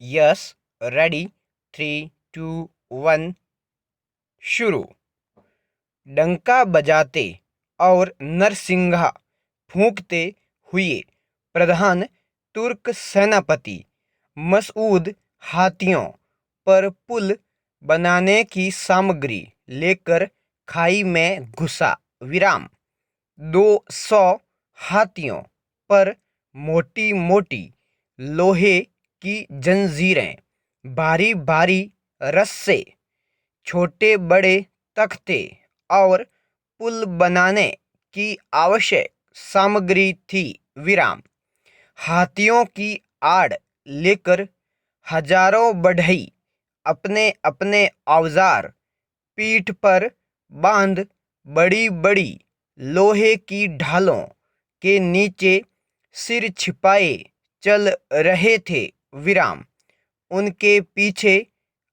Yes, ready, 3, 2, 1, शुरू। डंका बजाते और नरसिंगा फूंकते हुए प्रधान तुर्क सेनापति मसूद हाथियों पर पुल बनाने की सामग्री लेकर खाई में घुसा। विराम। 200 हाथियों पर मोटी मोटी लोहे की जंजीरें, भारी भारी रस्से, छोटे बड़े तख्ते और पुल बनाने की आवश्यक सामग्री थी। विराम। हाथियों की आड़ लेकर हजारों बढ़ई अपने अपने औजार पीठ पर बांध बड़ी बड़ी लोहे की ढालों के नीचे सिर छिपाए चल रहे थे। विराम। उनके पीछे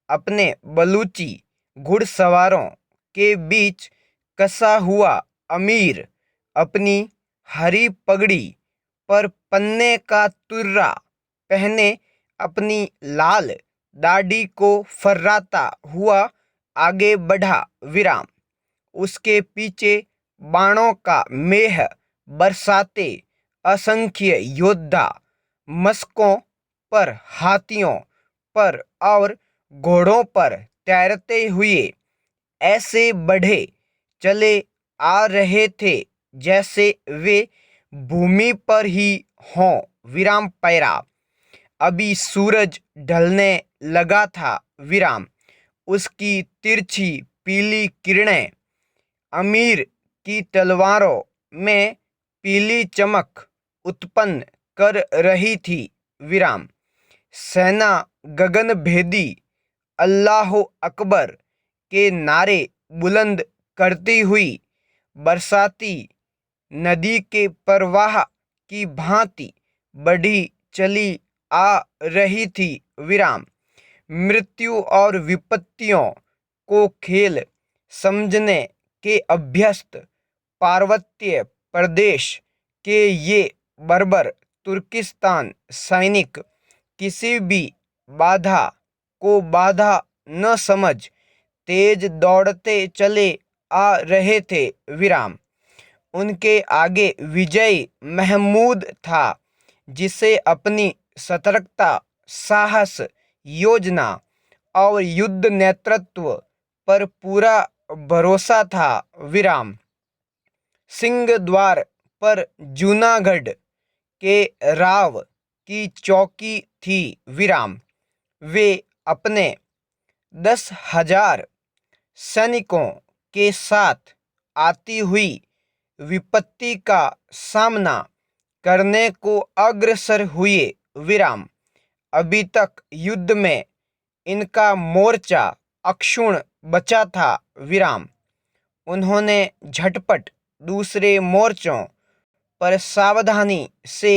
अपने बलूची घुड़सवारों के बीच कसा हुआ अमीर अपनी हरी पगड़ी पर पन्ने का तुर्रा पहने अपनी लाल दाढ़ी को फर्राता हुआ आगे बढ़ा। विराम। उसके पीछे बाणों का मेह बरसाते असंख्य योद्धा मस्तकों पर, हाथियों पर और घोड़ों पर तैरते हुए ऐसे बढ़े चले आ रहे थे जैसे वे भूमि पर ही हों। विराम। पैरा। अभी सूरज ढलने लगा था। विराम। उसकी तिरछी पीली किरणें अमीर की तलवारों में पीली चमक उत्पन्न कर रही थी। विराम। सेना गगनभेदी अल्लाह अकबर के नारे बुलंद करती हुई बरसाती नदी के प्रवाह की भांति बढ़ी चली आ रही थी। विराम। मृत्यु और विपत्तियों को खेल समझने के अभ्यस्त पार्वत्य प्रदेश के ये बर्बर तुर्किस्तान सैनिक किसी भी बाधा को बाधा न समझ तेज दौड़ते चले आ रहे थे। विराम। उनके आगे विजय महमूद था, जिसे अपनी सतर्कता, साहस, योजना और युद्ध नेतृत्व पर पूरा भरोसा था। विराम। सिंह द्वार पर जूनागढ़ के राव की चौकी थी। विराम। वे अपने 10,000 सैनिकों के साथ आती हुई विपत्ति का सामना करने को अग्रसर हुए। विराम। अभी तक युद्ध में इनका मोर्चा अक्षुण्ण बचा था। विराम। उन्होंने झटपट दूसरे मोर्चों पर सावधानी से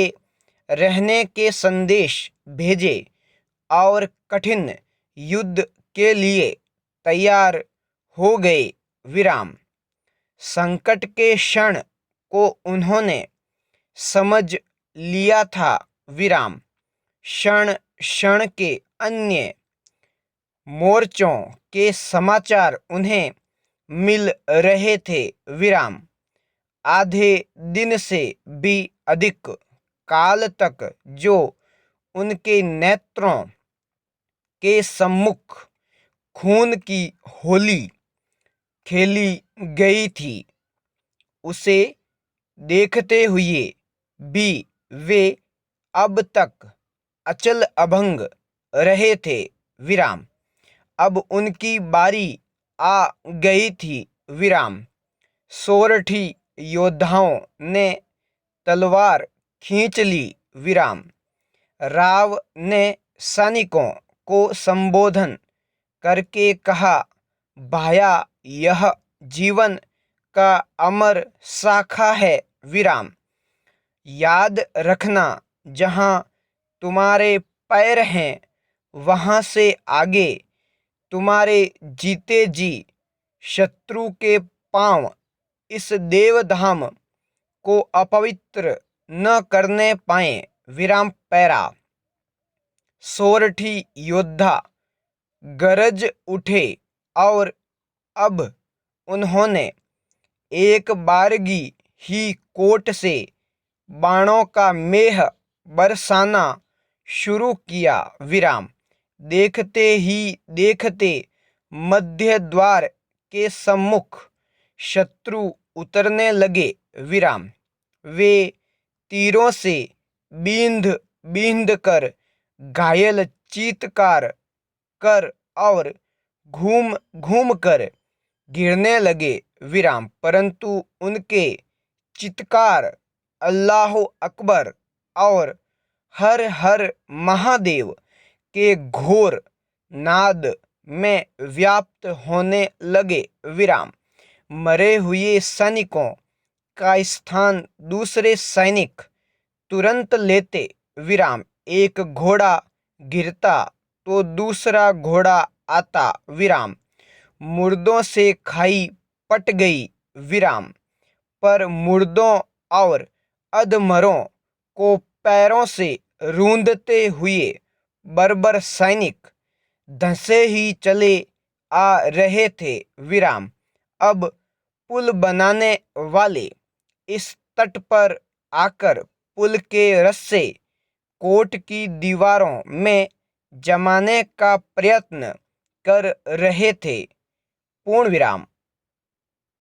रहने के संदेश भेजे और कठिन युद्ध के लिए तैयार हो गए। विराम। संकट के क्षण को उन्होंने समझ लिया था। विराम। क्षण क्षण के अन्य मोर्चों के समाचार उन्हें मिल रहे थे। विराम। आधे दिन से भी अधिक काल तक जो उनके नेत्रों के सम्मुख खून की होली खेली गई थी, उसे देखते हुए भी वे अब तक अचल अभंग रहे थे। विराम। अब उनकी बारी आ गई थी। विराम। सोरठी योद्धाओं ने तलवार खींच ली। विराम। राव ने सैनिकों को संबोधन करके कहा, भाया, यह जीवन का अमर शाखा है। विराम। याद रखना, जहाँ तुम्हारे पैर हैं वहाँ से आगे तुम्हारे जीते जी शत्रु के पांव इस देवधाम को अपवित्र न करने पाए। विराम। पैरा। सोरठी योद्धा गरज उठे और अब उन्होंने एक बारगी ही कोट से बाणों का मेह बरसाना शुरू किया। विराम। देखते ही देखते मध्य द्वार के सम्मुख शत्रु उतरने लगे। विराम। वे तीरों से बींध बींध कर घायल चीत्कार कर और घूम घूम कर गिरने लगे। विराम। परंतु उनके चित्कार अल्लाह अकबर और हर हर महादेव के घोर नाद में व्याप्त होने लगे। विराम। मरे हुए सैनिकों का स्थान दूसरे सैनिक तुरंत लेते। विराम। एक घोड़ा गिरता तो दूसरा घोड़ा आता। विराम। मुर्दों से खाई पट गई। विराम। पर मुर्दों और अधमरों को पैरों से रूंधते हुए बर्बर सैनिक धंसे ही चले आ रहे थे। विराम। अब पुल बनाने वाले इस तट पर आकर पुल के रस्से कोट की दीवारों में जमाने का प्रयत्न कर रहे थे। पूर्ण विराम।